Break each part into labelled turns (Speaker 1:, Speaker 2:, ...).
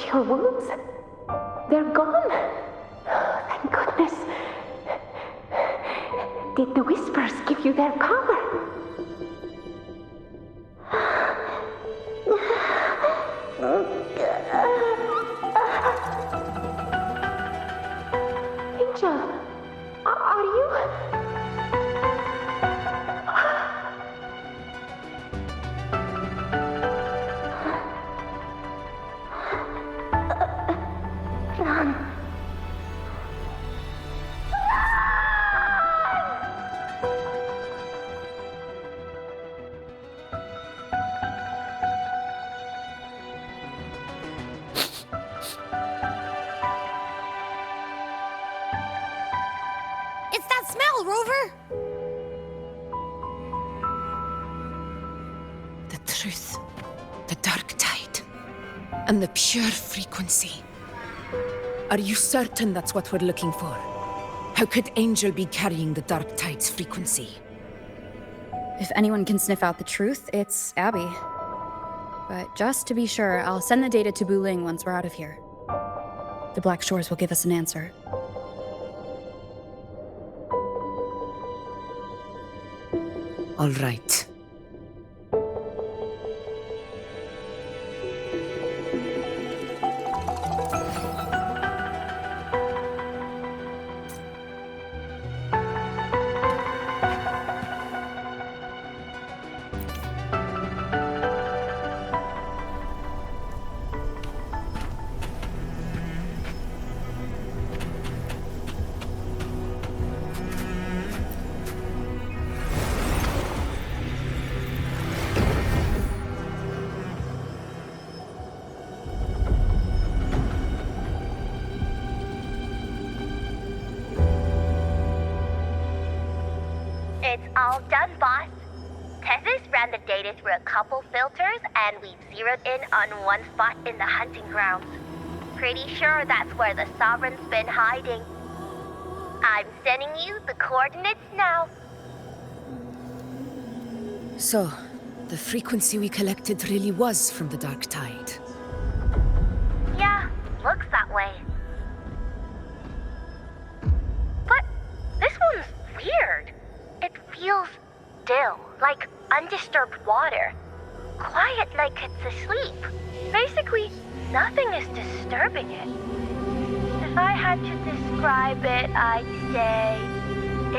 Speaker 1: your wounds? They're gone. Thank goodness. Did the whispers give you their power? Angel, are you? Run.
Speaker 2: It's that smell, Rover!
Speaker 3: The truth, the dark tide, and the pure frequency. Are you certain that's what we're looking for? How could Angel be carrying the dark tide's frequency?
Speaker 2: If anyone can sniff out the truth, it's Abby. But just to be sure, I'll send the data to Buling once we're out of here. The Black Shores will give us an answer.
Speaker 3: All right.
Speaker 4: It's all done, boss. Tethys ran the data through a couple filters, and we've zeroed in on one spot in the hunting grounds. Pretty sure that's where the Sovereign's been hiding. I'm sending you the coordinates now.
Speaker 3: So, the frequency we collected really was from the dark tide.
Speaker 4: Yeah, looks that way. But this one's weird. It feels still, like undisturbed water. Quiet like it's asleep. Basically, nothing is disturbing it. If I had to describe it, I'd say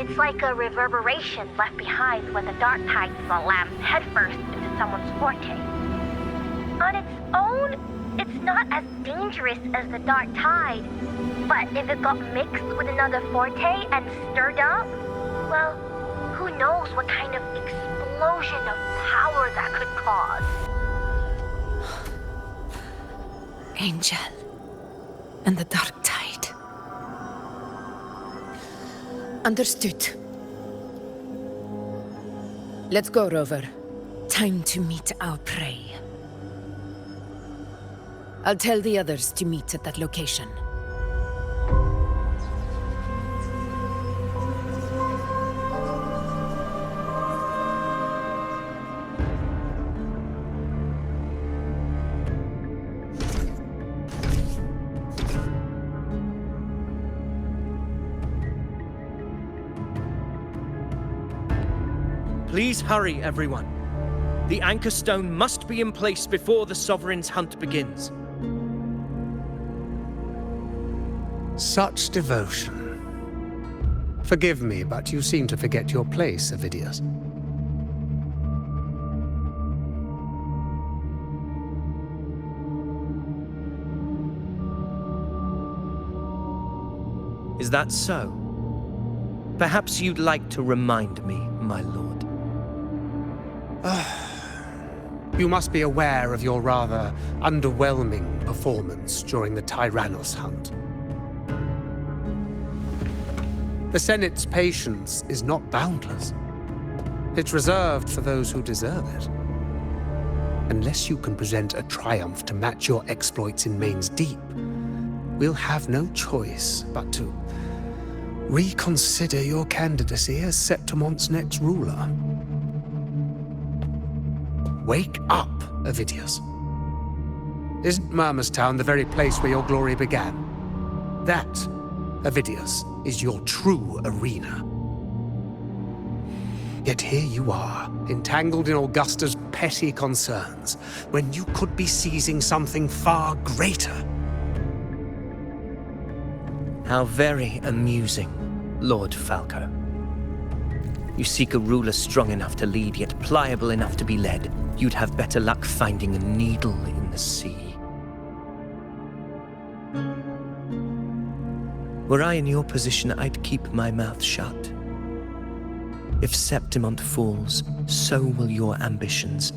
Speaker 4: it's like a reverberation left behind when the dark tide slams headfirst into someone's forte. On its own, it's not as dangerous as the dark tide, but if it got mixed with another forte and stirred up, well, who knows what kind of explosion of power that could cause.
Speaker 3: Angel and the dark tide. Understood. Let's go, Rover. Time to meet our prey. I'll tell the others to meet at that location.
Speaker 5: Please hurry, everyone. The anchor stone must be in place before the Sovereign's hunt begins.
Speaker 6: Such devotion. Forgive me, but you seem to forget your place, Avidius.
Speaker 5: Is that so? Perhaps you'd like to remind me, my lord.
Speaker 6: You must be aware of your rather underwhelming performance during the Tyrannos hunt. The Senate's patience is not boundless. It's reserved for those who deserve it. Unless you can present a triumph to match your exploits in Main's Deep, we'll have no choice but to reconsider your candidacy as Septimon's next ruler. Wake up, Avidius. Isn't Murmustown the very place where your glory began? That, Avidius, is your true arena. Yet here you are, entangled in Augusta's petty concerns, when you could be seizing something far greater.
Speaker 5: How very amusing, Lord Falco. You seek a ruler strong enough to lead, yet pliable enough to be led. You'd have better luck finding a needle in the sea. Were I in your position, I'd keep my mouth shut. If Septimont falls, so will your ambitions.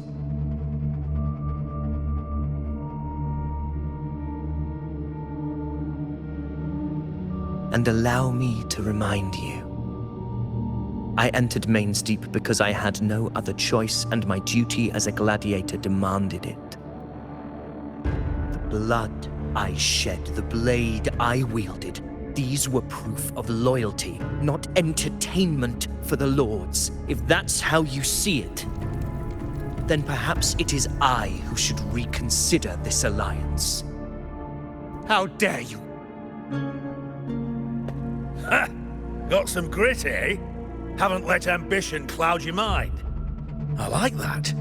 Speaker 5: And allow me to remind you. I entered Main's Deep because I had no other choice, and my duty as a gladiator demanded it. The blood I shed, the blade I wielded, these were proof of loyalty, not entertainment for the Lords. If that's how you see it, then perhaps it is I who should reconsider this alliance.
Speaker 6: How dare you?
Speaker 7: Ha! Got some grit, eh? Haven't let ambition cloud your mind. I like that.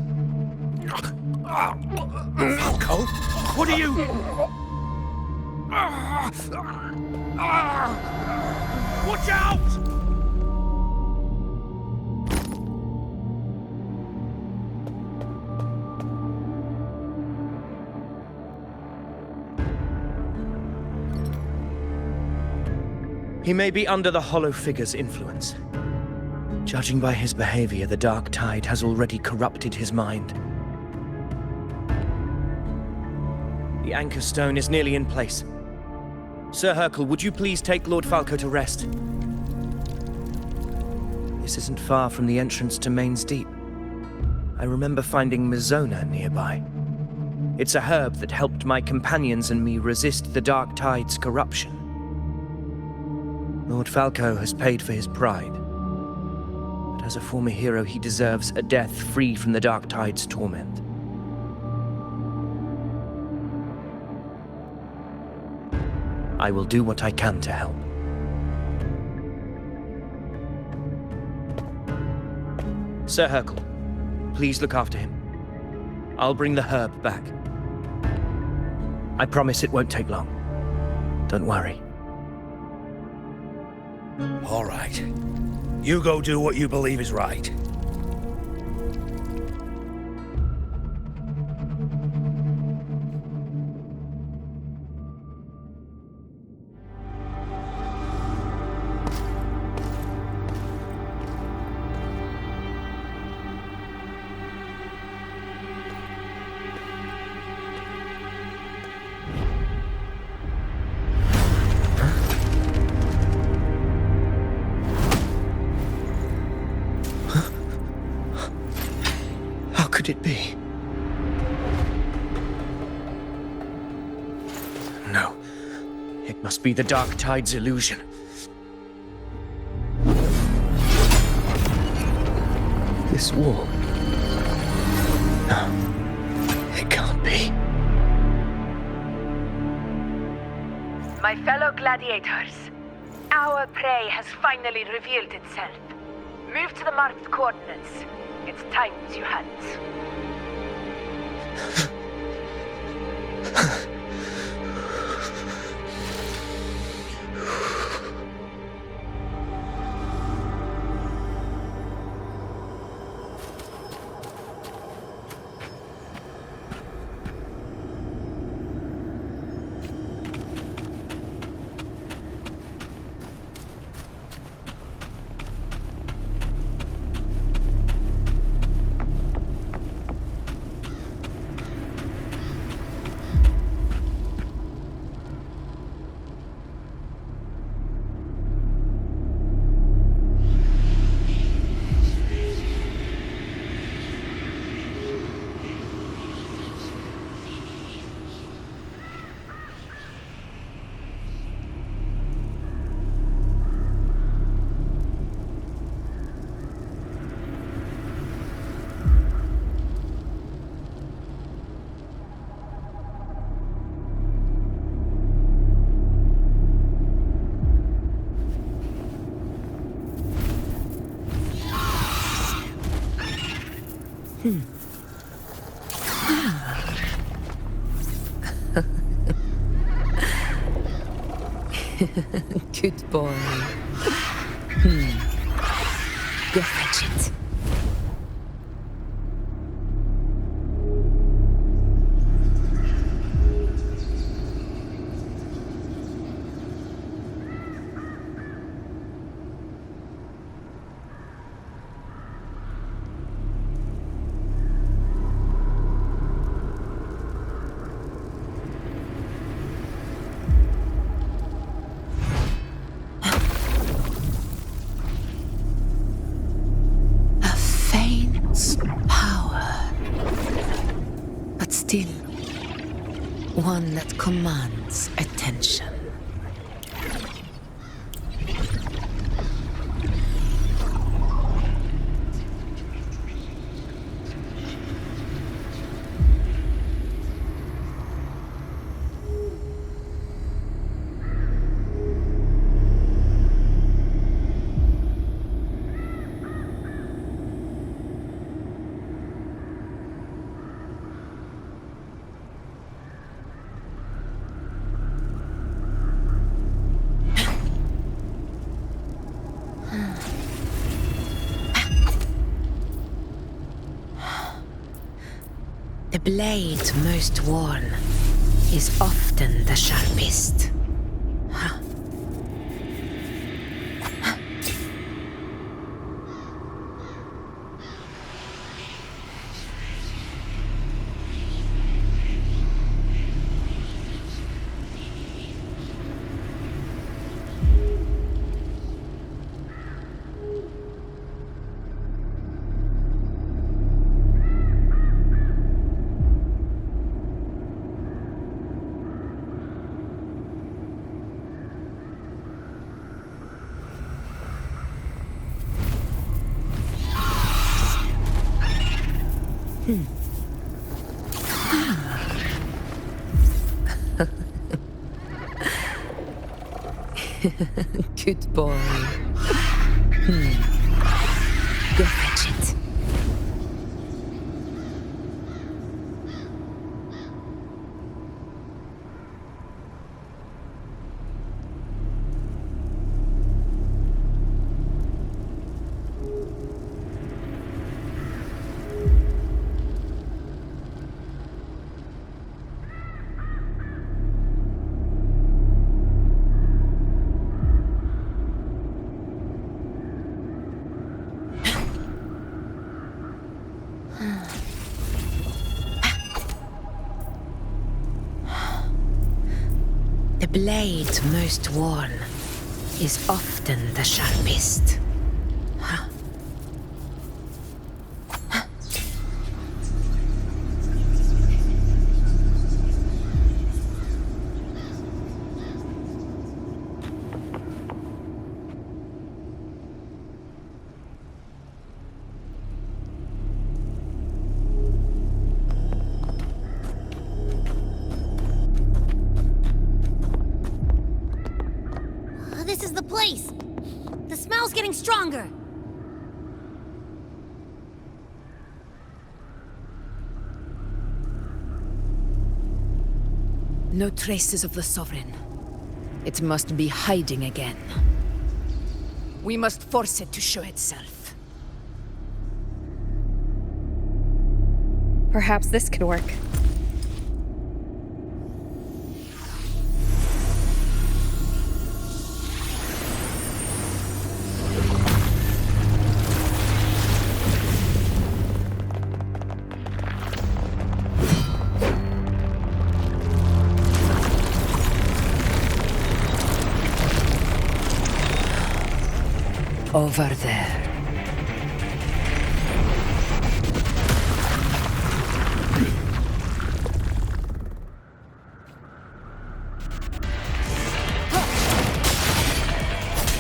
Speaker 7: Falco, what are you... Watch out!
Speaker 5: He may be under the Hollow Figure's influence. Judging by his behavior, the Dark Tide has already corrupted his mind. The Anchor Stone is nearly in place. Sir Hercule, would you please take Lord Falco to rest? This isn't far from the entrance to Main's Deep. I remember finding Mizona nearby. It's a herb that helped my companions and me resist the Dark Tide's corruption. Lord Falco has paid for his pride. But as a former hero, he deserves a death free from the Dark Tide's torment. I will do what I can to help. Sir Hercule, please look after him. I'll bring the herb back. I promise it won't take long. Don't worry.
Speaker 7: All right. You go do what you believe is right.
Speaker 5: Could it be? No. It must be the Dark Tide's illusion. This wall. No. It can't be.
Speaker 8: My fellow gladiators, our prey has finally revealed itself. Move to the marked coordinates. It's time with your hands.
Speaker 3: Good boy. Go fetch it. Still, one that commands attention. The blade most worn is often the sharpest. Good boy. Go fetch it. The blade most worn is often the sharpest.
Speaker 9: This is the place! The smell's getting stronger!
Speaker 3: No traces of the Sovereign. It must be hiding again. We must force it to show itself.
Speaker 2: Perhaps this could work.
Speaker 3: Over there.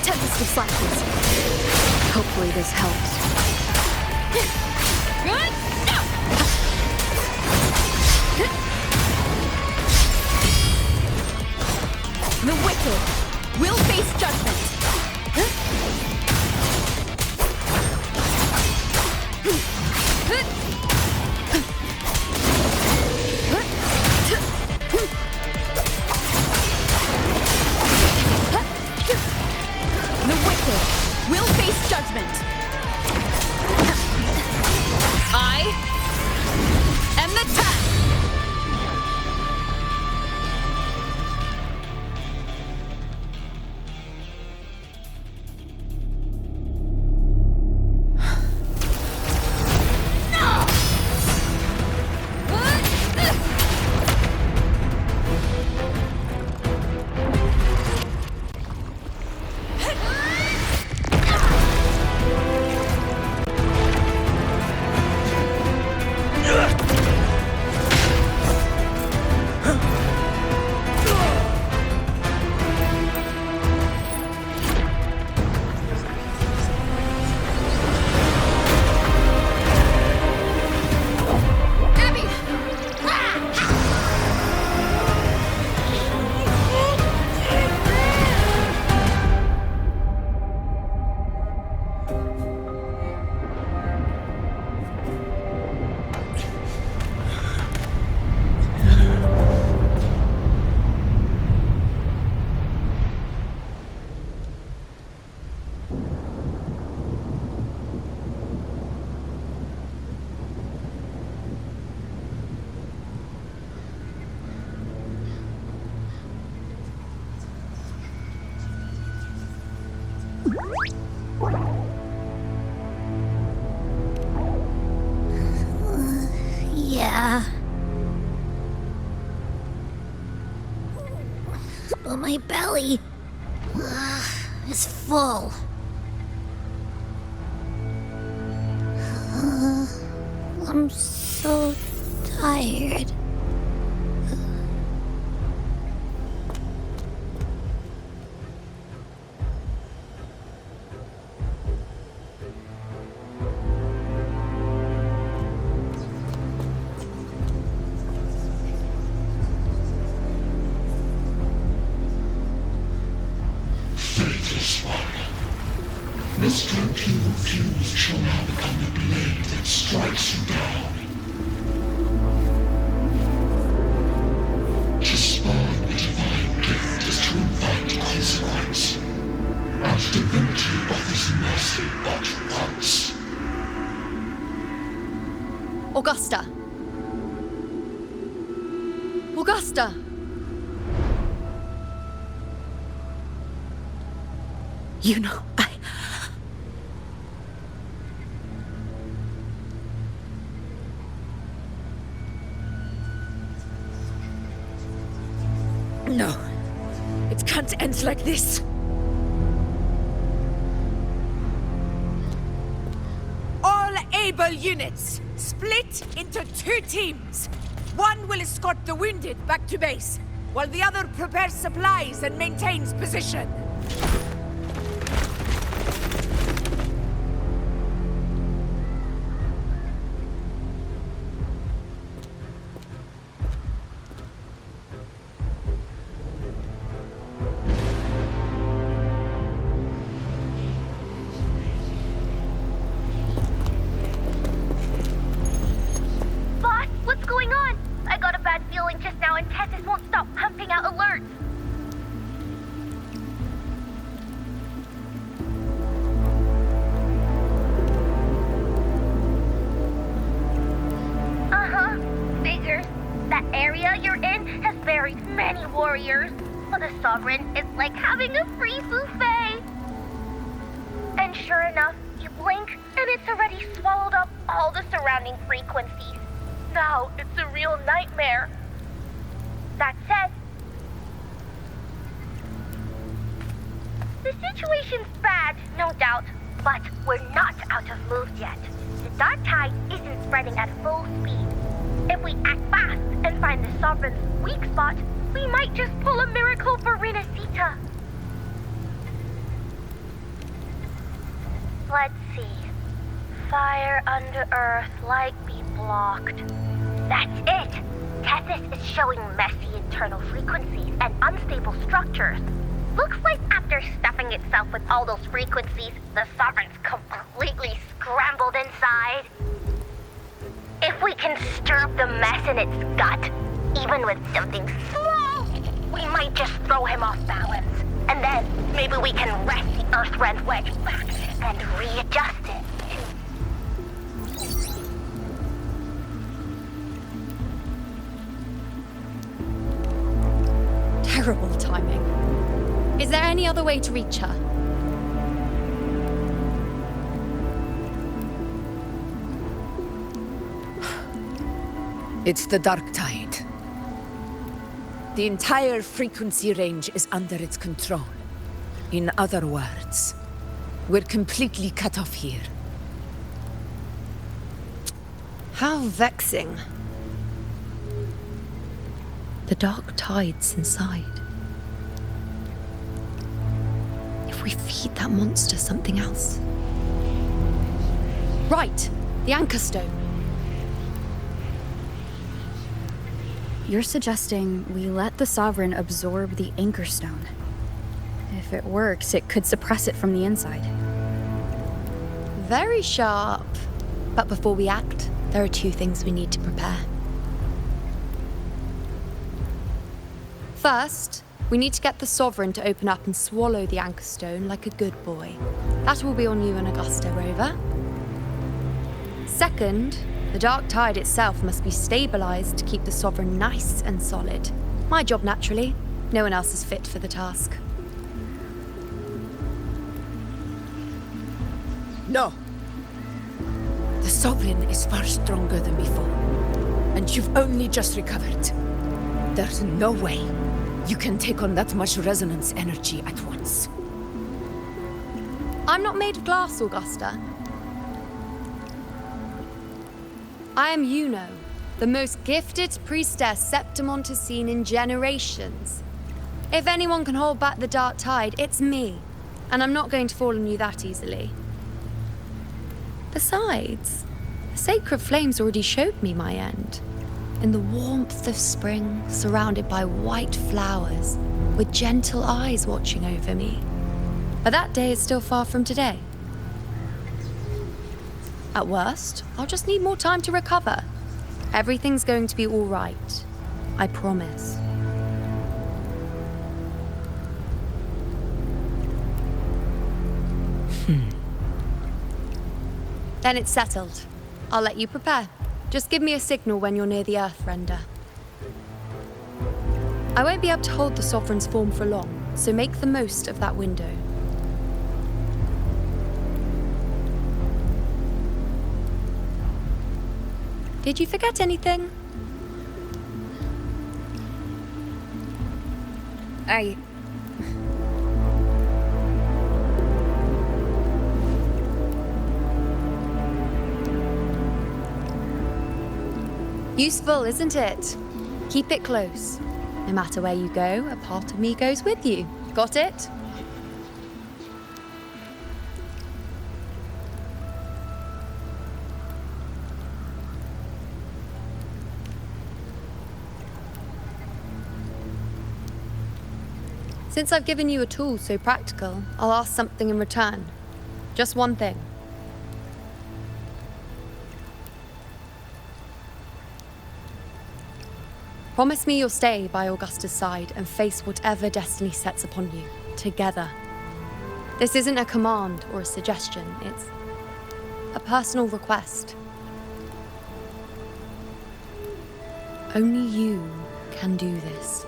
Speaker 2: Tempest of Slackers. Hopefully this helps. The wicked will face judgment.
Speaker 9: Yeah. But my belly is full. I'm so tired.
Speaker 10: Faithless one. This stroke you refuse shall now become the blade that strikes you down. To spawn a divine gift is to invite consequence. And divinity offers mercy but once.
Speaker 2: Augusta! Augusta! You know,
Speaker 3: No. It can't end like this. All able units, split into 2 teams. One will escort the wounded back to base, while the other prepares supplies and maintains position.
Speaker 4: Boss, what's going on? I got a bad feeling just now and Tessus won't stop pumping out alerts. Uh-huh. Figures. That area you're in has buried many warriors. But the Sovereign is like having a free buffet. And sure enough, you blink and it's already swallowed up all the surrounding frequencies. Now it's a real nightmare. That said, the situation's bad, no doubt, but we're not out of moves yet. The dark tide isn't spreading at full speed. If we act fast and find the Sovereign's weak spot, we might just pull a miracle for Renacita. Let's see. Fire under earth, light be blocked. That's it! Tessus is showing messy internal frequencies and unstable structures. Looks like after stuffing itself with all those frequencies, the Sovereign's completely scrambled inside. If we can stir up the mess in its gut, even with something small, we might just throw him off balance. And then maybe we can wrest the Earth-rend wedge back and readjust it.
Speaker 2: terrible timing. Is there any other way to reach her?
Speaker 3: It's the dark tide. The entire frequency range is under its control. In other words, we're completely cut off here.
Speaker 11: How vexing. The dark tide's inside. If we feed that monster something else.
Speaker 2: Right! The Anchor Stone. You're suggesting we let the Sovereign absorb the Anchor Stone. If it works, it could suppress it from the inside.
Speaker 11: Very sharp. But before we act, there are two things we need to prepare. First, we need to get the Sovereign to open up and swallow the Anchor Stone like a good boy. That will be on you and Augusta, Rover. Second, the dark tide itself must be stabilized to keep the Sovereign nice and solid. My job, naturally. No one else is fit for the task.
Speaker 3: No. The Sovereign is far stronger than before. And you've only just recovered. There's no way you can take on that much resonance energy at once.
Speaker 11: I'm not made of glass, Augusta. I am Yuno, the most gifted priestess Septimont has seen in generations. If anyone can hold back the dark tide, it's me. And I'm not going to fall on you that easily. Besides, the sacred flames already showed me my end. In the warmth of spring, surrounded by white flowers, with gentle eyes watching over me. But that day is still far from today. At worst, I'll just need more time to recover. Everything's going to be all right. I promise. Then it's settled. I'll let you prepare. Just give me a signal when you're near the Earthrender. I won't be able to hold the Sovereign's form for long, so make the most of that window. Did you forget anything? Useful, isn't it? Keep it close. No matter where you go, a part of me goes with you. Got it? Since I've given you a tool so practical, I'll ask something in return. Just one thing. Promise me you'll stay by Augusta's side and face whatever destiny sets upon you, together. This isn't a command or a suggestion, it's a personal request. Only you can do this.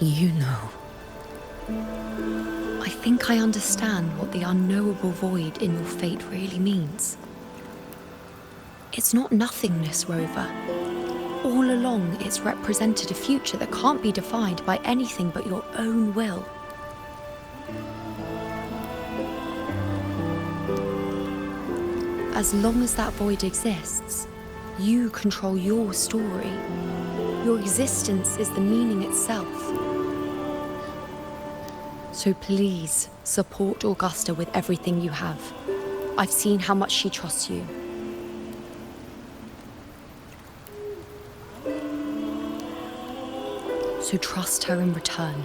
Speaker 3: You know.
Speaker 11: I think I understand what the unknowable void in your fate really means. It's not nothingness, Rover. All along, it's represented a future that can't be defined by anything but your own will. As long as that void exists, you control your story. Your existence is the meaning itself. So please, support Augusta with everything you have. I've seen how much she trusts you. So trust her in return.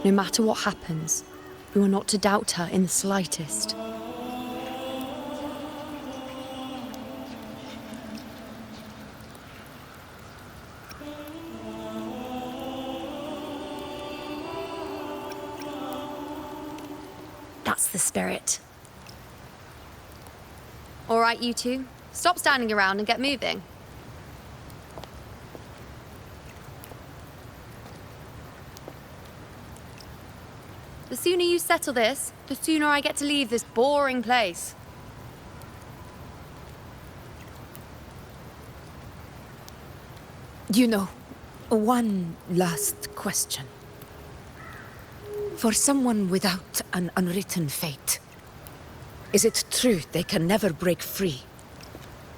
Speaker 11: No matter what happens, you are not to doubt her in the slightest. That's the spirit. All right, you two. Stop standing around and get moving. The sooner you settle this, the sooner I get to leave this boring place.
Speaker 3: You know, one last question. For someone without an unwritten fate, is it true they can never break free,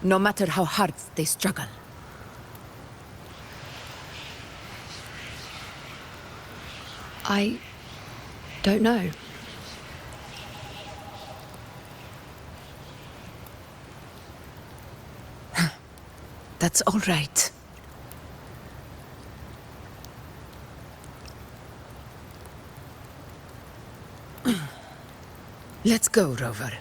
Speaker 3: no matter how hard they struggle?
Speaker 11: I don't know.
Speaker 3: That's all right. Let's go, Rover.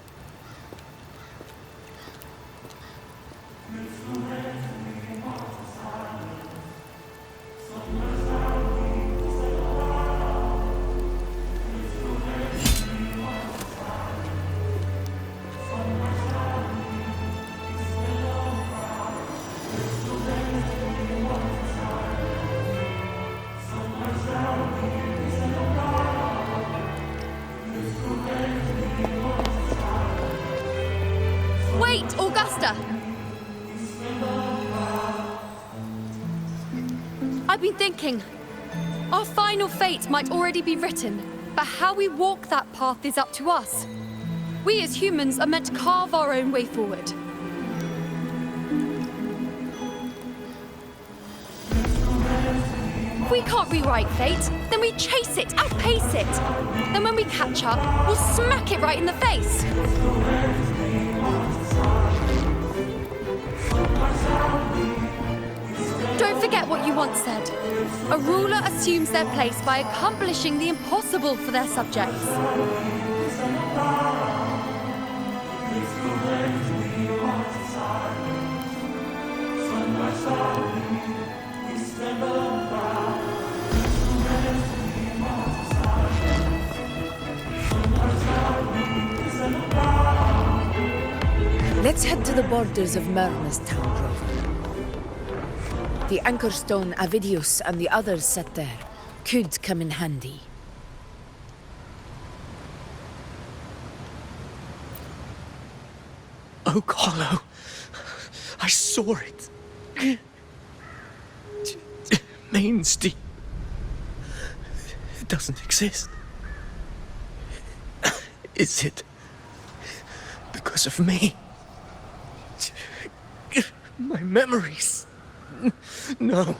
Speaker 11: Wait, Augusta! I've been thinking. Our final fate might already be written, but how we walk that path is up to us. We as humans are meant to carve our own way forward. If we can't rewrite fate, then we chase it, outpace it. Then when we catch up, we'll smack it right in the face. Don't forget what you once said. A ruler assumes their place by accomplishing the impossible for their subjects.
Speaker 3: Let's head to the borders of Myrna's town, Rover. The anchor stone Avidius and the others set there could come in handy.
Speaker 5: Oak Hollow. I saw it. Main's Deep. It doesn't exist. Is it because of me? My memories. No.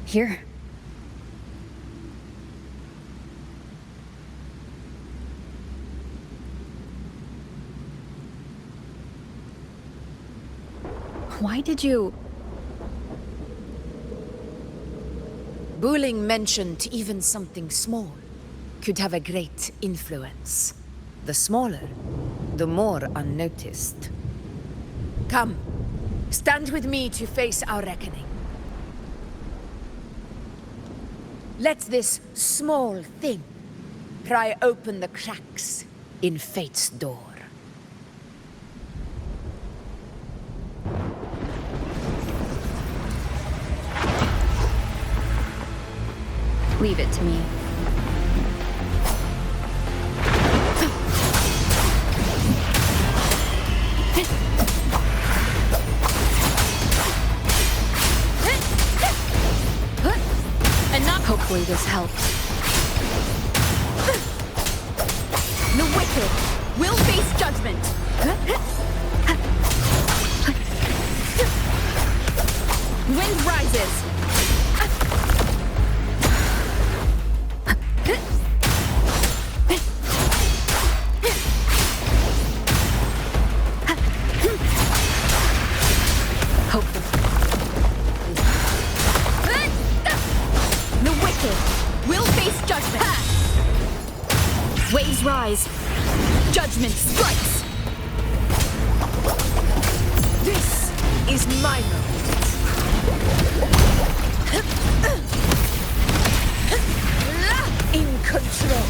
Speaker 2: Here. Why did you...
Speaker 3: Wuthering mentioned even something small could have a great influence. The smaller, the more unnoticed. Come, stand with me to face our reckoning. Let this small thing pry open the cracks in fate's door.
Speaker 2: Leave it to me. Hopefully this helps.
Speaker 11: The wicked will face judgment. Wind rises.
Speaker 2: Waves rise. Judgment strikes.
Speaker 3: This is my moment. In control.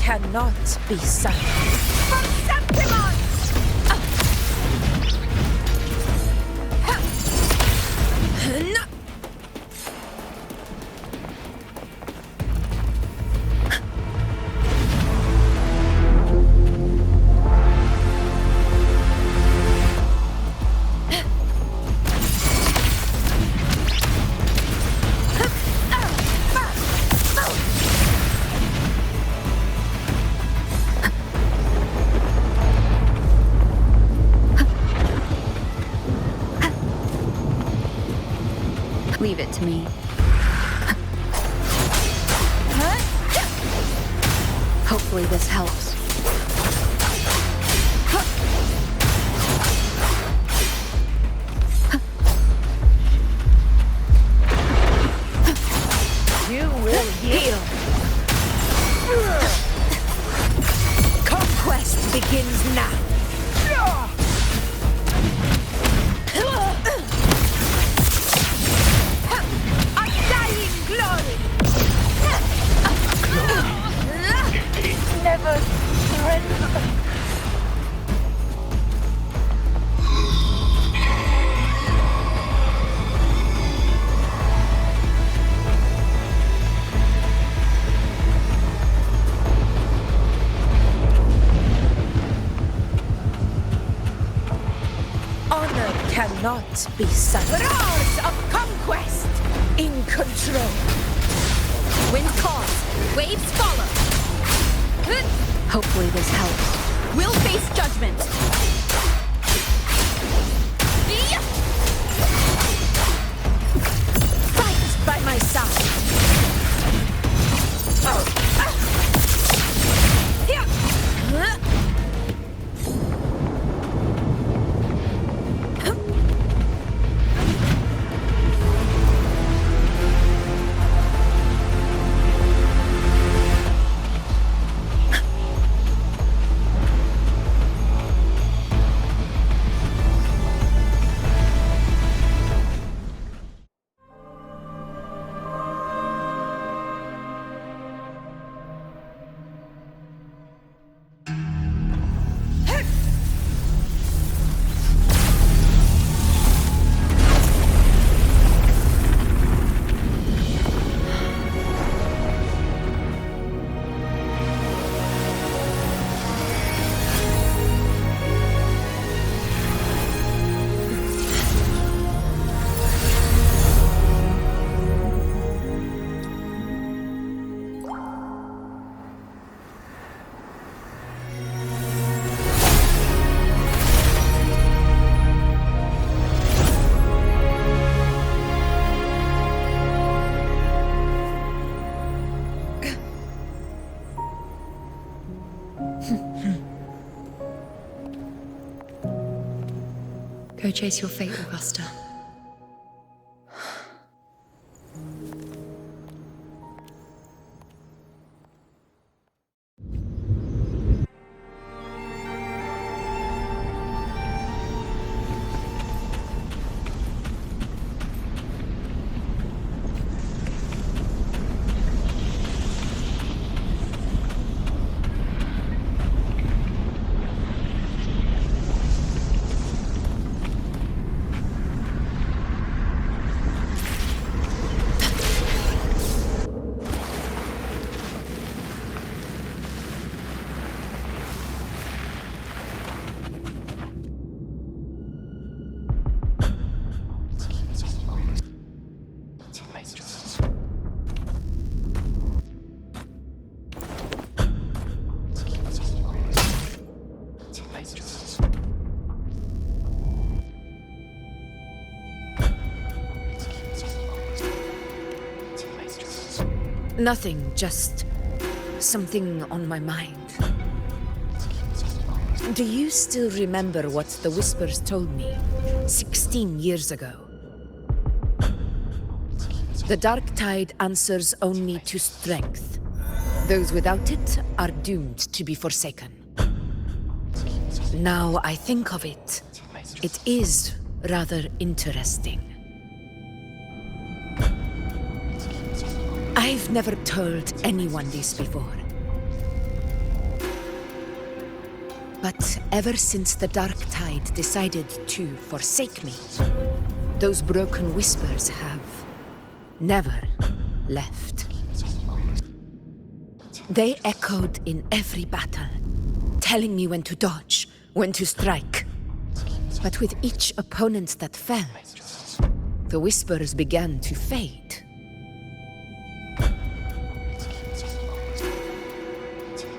Speaker 3: Cannot be silent.
Speaker 2: me. Hopefully this helps.
Speaker 8: You will yield. Conquest begins now. Undying glory. Never surrender. Honor cannot be sudden. Roars of conquest in control.
Speaker 11: Wind calls, waves follow.
Speaker 2: Hopefully this helps.
Speaker 11: We'll face judgment.
Speaker 8: Fight by my side.
Speaker 11: Go chase your fate, Augusta.
Speaker 3: Nothing, just something on my mind. Do you still remember what the Whispers told me 16 years ago? The dark tide answers only to strength. Those without it are doomed to be forsaken. Now I think of it, it is rather interesting. I've never told anyone this before. But ever since the Dark Tide decided to forsake me, those broken whispers have never left. They echoed in every battle, telling me when to dodge, when to strike. But with each opponent that fell, the whispers began to fade.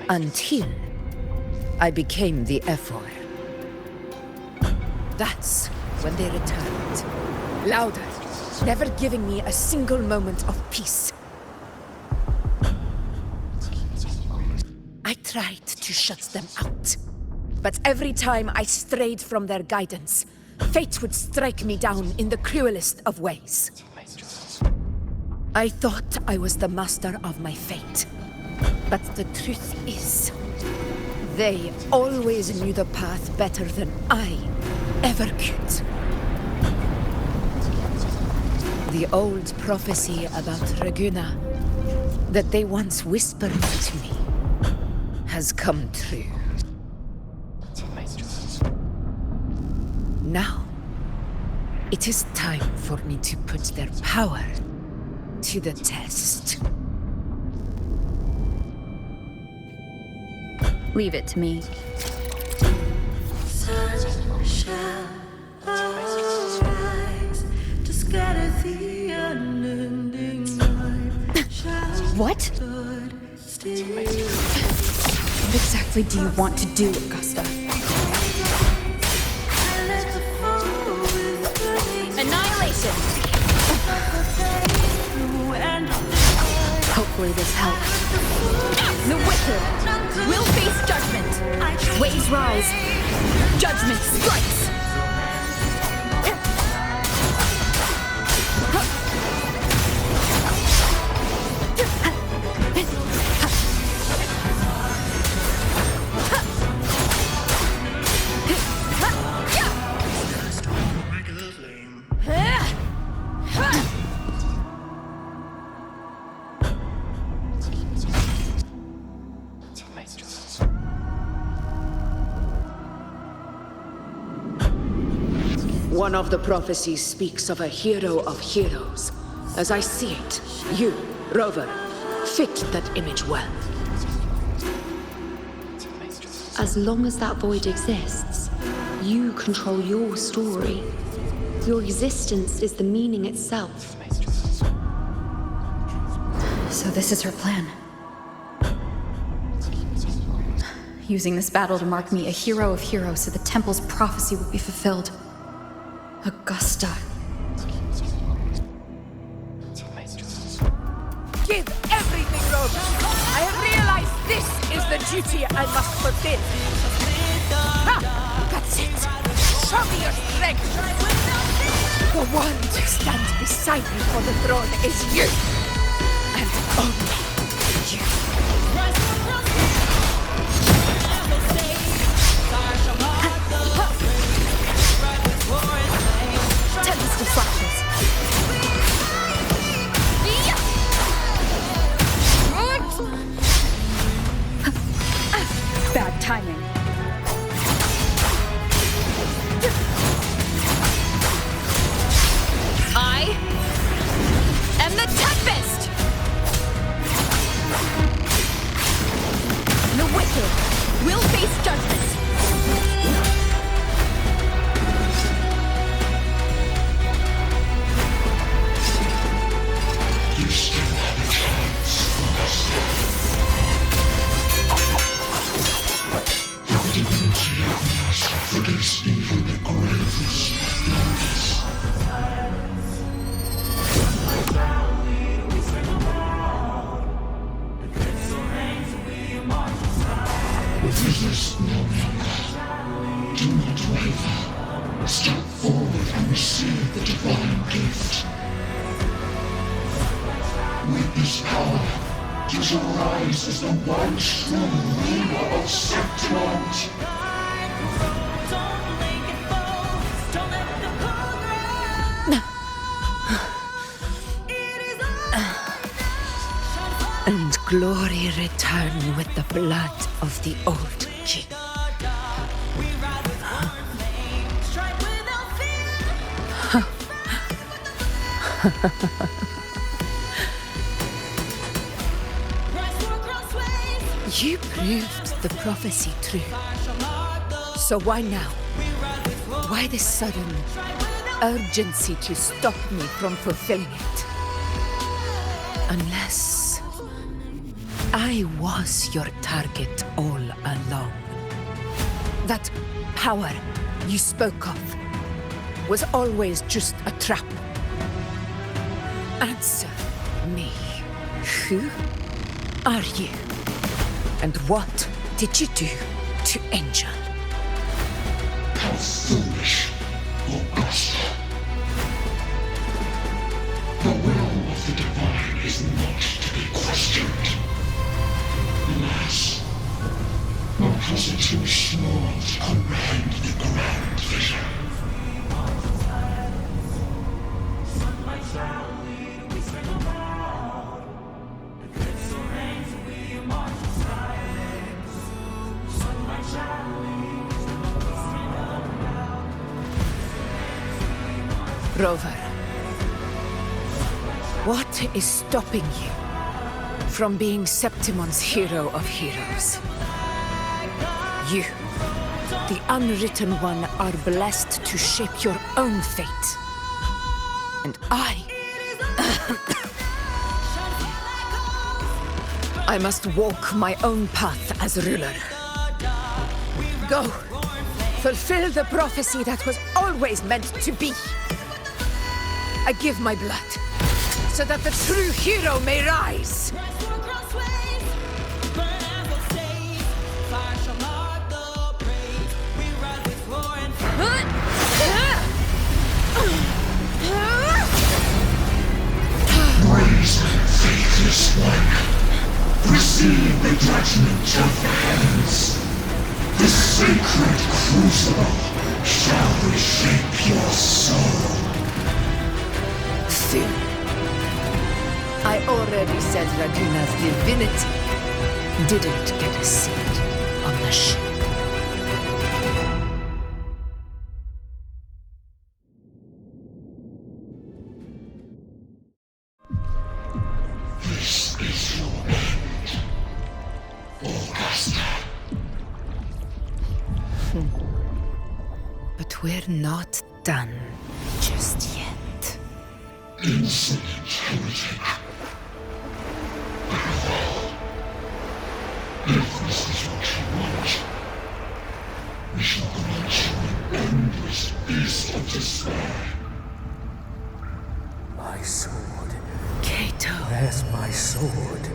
Speaker 3: Until I became the Ephor. That's when they returned. Louder, never giving me a single moment of peace. I tried to shut them out, but every time I strayed from their guidance, fate would strike me down in the cruelest of ways. I thought I was the master of my fate, but the truth is, they always knew the path better than I ever could. The old prophecy about Raguna that they once whispered to me has come true. Now, it is time for me to put their power to the test.
Speaker 2: Leave it to me. What? What exactly do you want to do, Augusta? Annihilation! Hopefully this helps. The wicked will face judgment. Waves rise. Judgment strikes.
Speaker 3: One of the prophecies speaks of a hero of heroes. As I see it, you, Rover, fit that image well.
Speaker 11: As long as that void exists, you control your story. Your existence is the meaning itself.
Speaker 2: So this is her plan. Using this battle to mark me a hero of heroes so the temple's prophecy will be fulfilled. Augusta.
Speaker 3: Give everything, Rover! I have realized this is the duty I must fulfill. Ha! That's it! Show me your strength! The one to stand beside me for the throne is you! And only you. Tempest of flashes. Bad timing. I am the Tempest! The wicked will face judgment.
Speaker 10: Against even the gravest illness. Resist no longer. Do not waver. Step forward and receive the divine gift. With this power, you shall rise as the one true ruler of Septiment.
Speaker 3: And glory return with the blood of the old king. You proved the prophecy true. So why now? Why this sudden urgency to stop me from fulfilling it? Unless I was your target all along. That power you spoke of was always just a trap. Answer me. Who are you? And what did you do to Angel?
Speaker 10: How foolish, Augusta. The will of the divine is not to be questioned. Alas, because it too small to comprehend the grand vision.
Speaker 3: Rover, what is stopping you from being Septimon's hero of heroes? You, the unwritten one, are blessed to shape your own fate. And I must walk my own path as ruler. Go, fulfill the prophecy that was always meant to be. I give my blood, so that the true hero may rise!
Speaker 10: Brazen, faithless one, receive the judgment of the heavens. The sacred crucible shall reshape your soul.
Speaker 3: Soon. I already said Raguna's divinity didn't get a seat on the ship.
Speaker 10: This is your end, Augusta.
Speaker 3: But we're not done just yet.
Speaker 10: Insolent heretic. If this is what you want, we shall grant you an endless beast of despair.
Speaker 12: My sword.
Speaker 3: Cato.
Speaker 12: Where's my sword?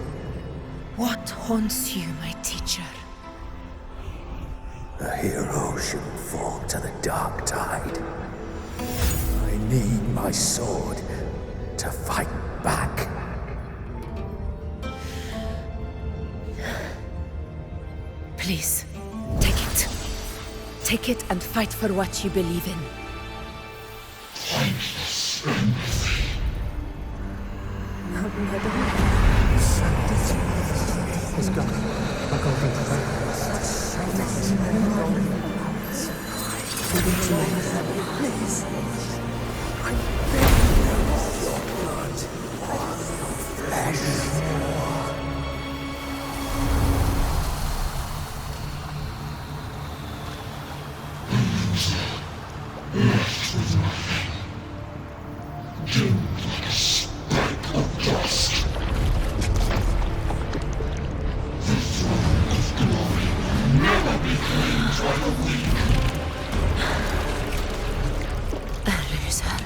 Speaker 3: What haunts you, my teacher?
Speaker 12: A hero shouldn't fall to the dark tide. I need my sword to fight back.
Speaker 3: Please, take it. Take it and fight for what you believe in.
Speaker 10: Thankless empathy.
Speaker 6: He's gone.
Speaker 12: Please. I beg you, your blood. Flesh.
Speaker 10: Left with nothing. Dimmed like a speck of dust. The throne of glory will never be claimed by the weak.
Speaker 3: A loser.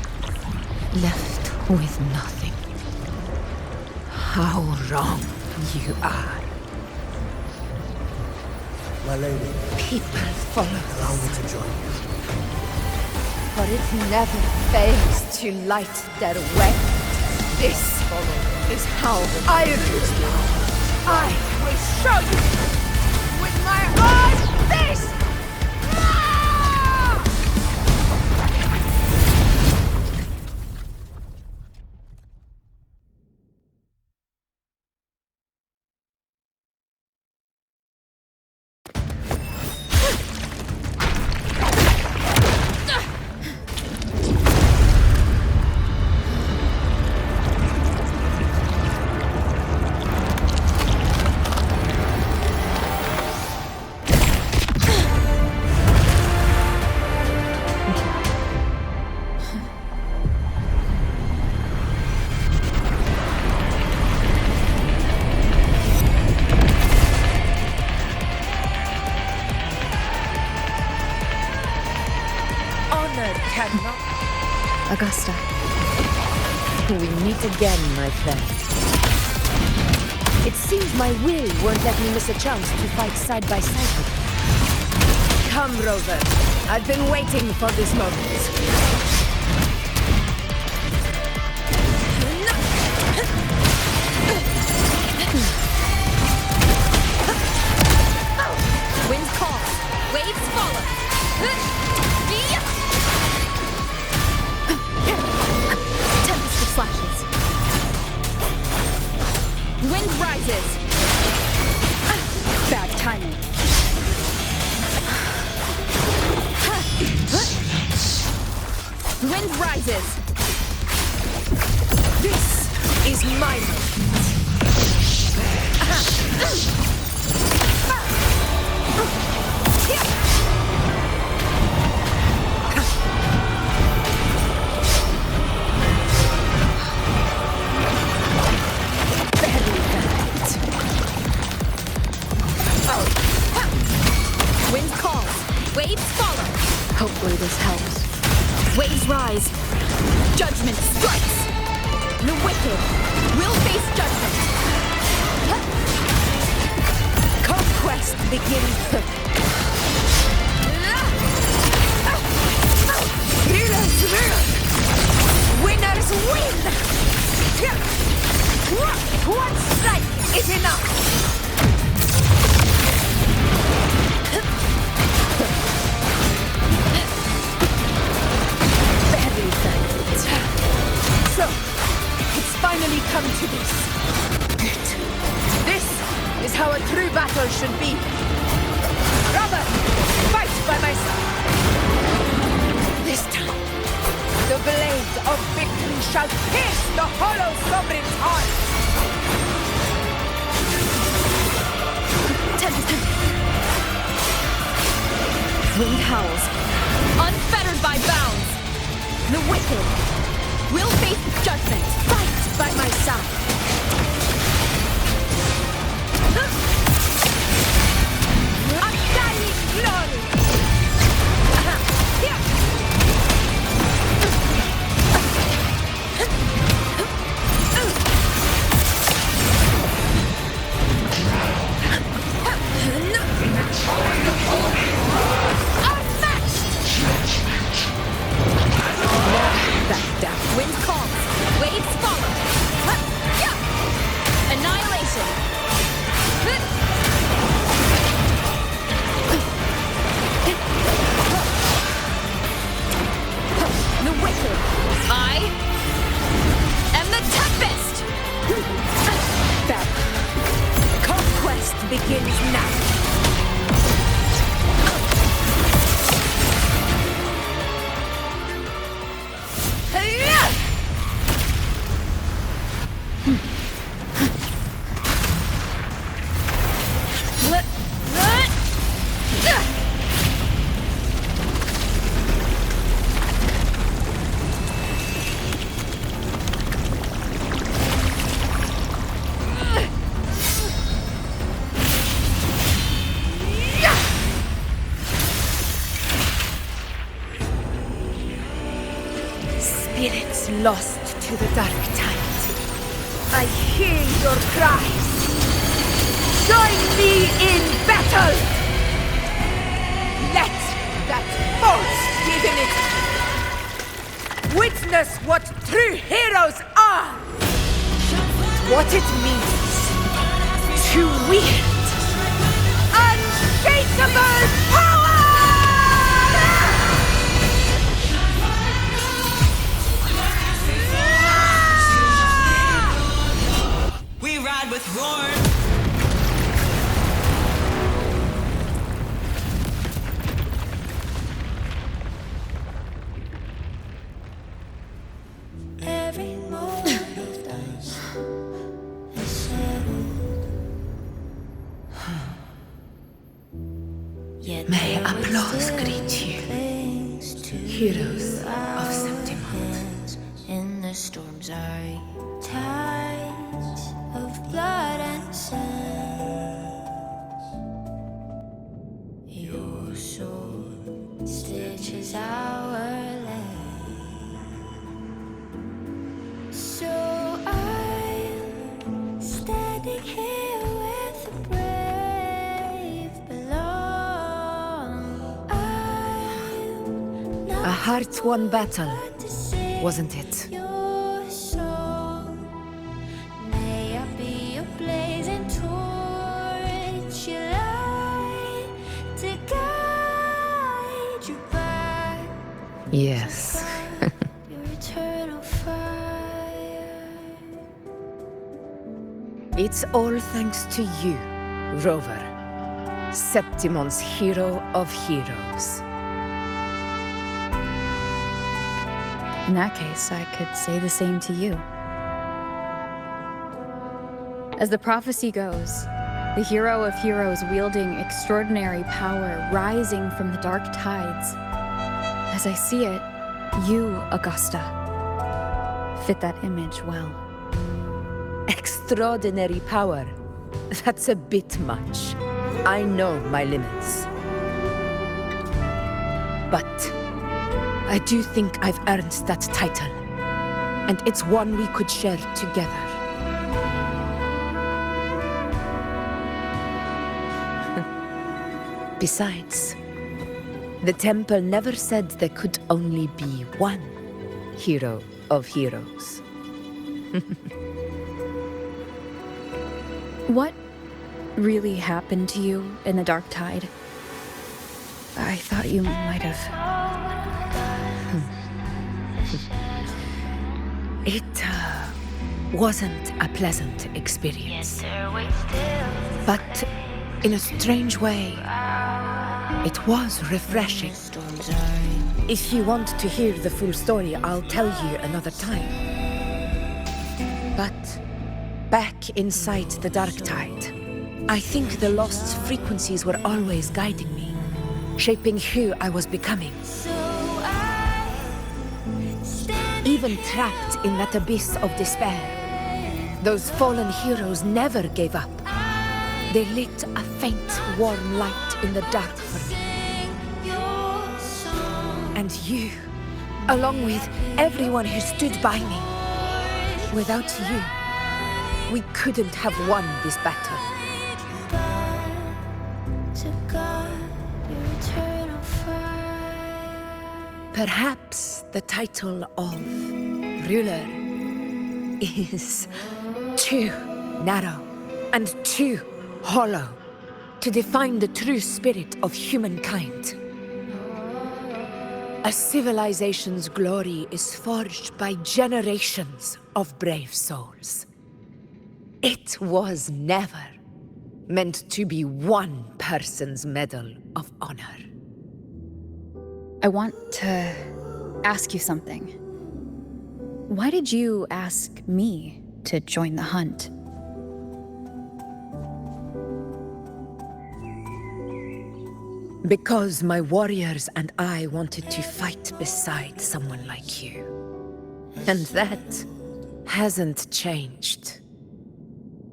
Speaker 3: Left with nothing. How wrong you are.
Speaker 12: My lady.
Speaker 3: People follow
Speaker 12: Allow me to join you.
Speaker 3: but it never fails to light their way. This is how I rule. I will show you with my own fist!
Speaker 2: Augusta,
Speaker 3: Till we meet again, my friend. It seems my will won't let me miss a chance to fight side by side with you. Come, Rover. I've been waiting for this moment.
Speaker 2: Wind calls, waves follow. Tempest of flashes. Wind rises. Bad timing. Wind rises.
Speaker 3: This is my moment.
Speaker 2: Wind calls, waves follow.
Speaker 11: Hopefully this helps.
Speaker 2: Waves rise. Judgment strikes. The wicked will face judgment.
Speaker 3: Conquest begins. Winners win! One strike is enough! Very thankful. So, it's finally come to this. Good. This is how a true battle should be. Robert, fight by my side. This time, the blade of victory shall pierce the hollow sovereign's heart.
Speaker 2: Tempest. Wind howls, unfettered by bounds. The wicked will face judgment. Fight by my side.
Speaker 3: Undying glory!
Speaker 2: Wind calms, waves follow. Annihilation. The wicked. I am the Tempest.
Speaker 3: That conquest begins now. Spirits lost to the dark tide. I hear your cries. Join me in battle! Let that false divinity witness what true heroes are! What it means to wield unshakable power!
Speaker 13: We ride with roar.
Speaker 10: Every moment of dust is settled. Yet
Speaker 3: May
Speaker 10: there
Speaker 3: applause
Speaker 10: still
Speaker 3: greet you,
Speaker 10: clings to
Speaker 3: heroes of
Speaker 10: our
Speaker 3: Septimont.
Speaker 10: hands in the storm's eye. Tides of blood and sand. Your sword stitches our land. So
Speaker 8: A hard-won battle, wasn't it? Yes. It's all thanks to you, Rover. Septimon's hero of heroes.
Speaker 2: In that case, I could say the same to you. As the prophecy goes, the hero of heroes wielding extraordinary power rising from the dark tides. As I see it, you, Augusta, fit that image well.
Speaker 8: Extraordinary power. That's a bit much. I know my limits. But I do think I've earned that title. And it's one we could share together. Besides, the temple never said there could only be one hero of heroes.
Speaker 2: What really happened to you in the Dark Tide? I thought you might have...
Speaker 8: It wasn't a pleasant experience. But in a strange way, it was refreshing. If you want to hear the full story, I'll tell you another time. But back inside the Dark Tide, I think the lost frequencies were always guiding me, shaping who I was becoming. Even trapped in that abyss of despair, those fallen heroes never gave up. They lit a faint, warm light in the dark for me. And you, along with everyone who stood by me. Without you, we couldn't have won this battle. Perhaps the title of ruler is too narrow and too hollow to define the true spirit of humankind. A civilization's glory is forged by generations of brave souls. It was never meant to be one person's Medal of Honor.
Speaker 2: I want to ask you something. Why did you ask me to join the hunt?
Speaker 8: Because my warriors and I wanted to fight beside someone like you. And that hasn't changed.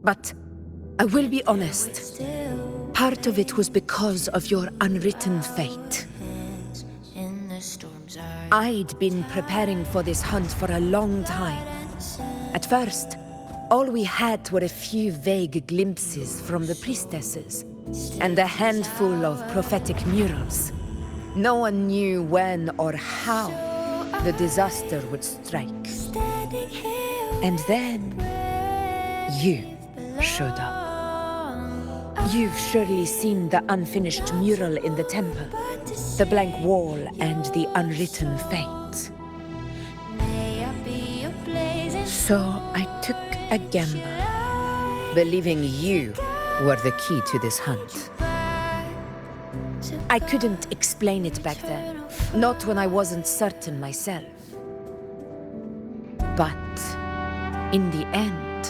Speaker 8: But I will be honest, part of it was because of your unwritten fate. I'd been preparing for this hunt for a long time. At first, all we had were a few vague glimpses from the priestesses, and a handful of prophetic murals. No one knew when or how the disaster would strike. And then, you showed up. You've surely seen the unfinished mural in the temple, the blank wall and the unwritten fate. So I took a gamble, believing you were the key to this hunt. I couldn't explain it back then, not when I wasn't certain myself. But in the end,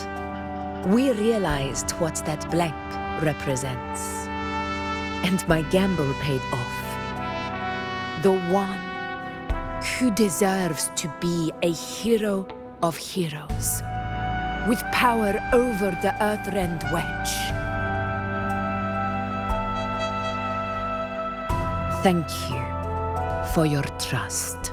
Speaker 8: we realized what that blank represents. And my gamble paid off. The one who deserves to be a hero of heroes, with power over the Earthrend Wedge. Thank you for your trust.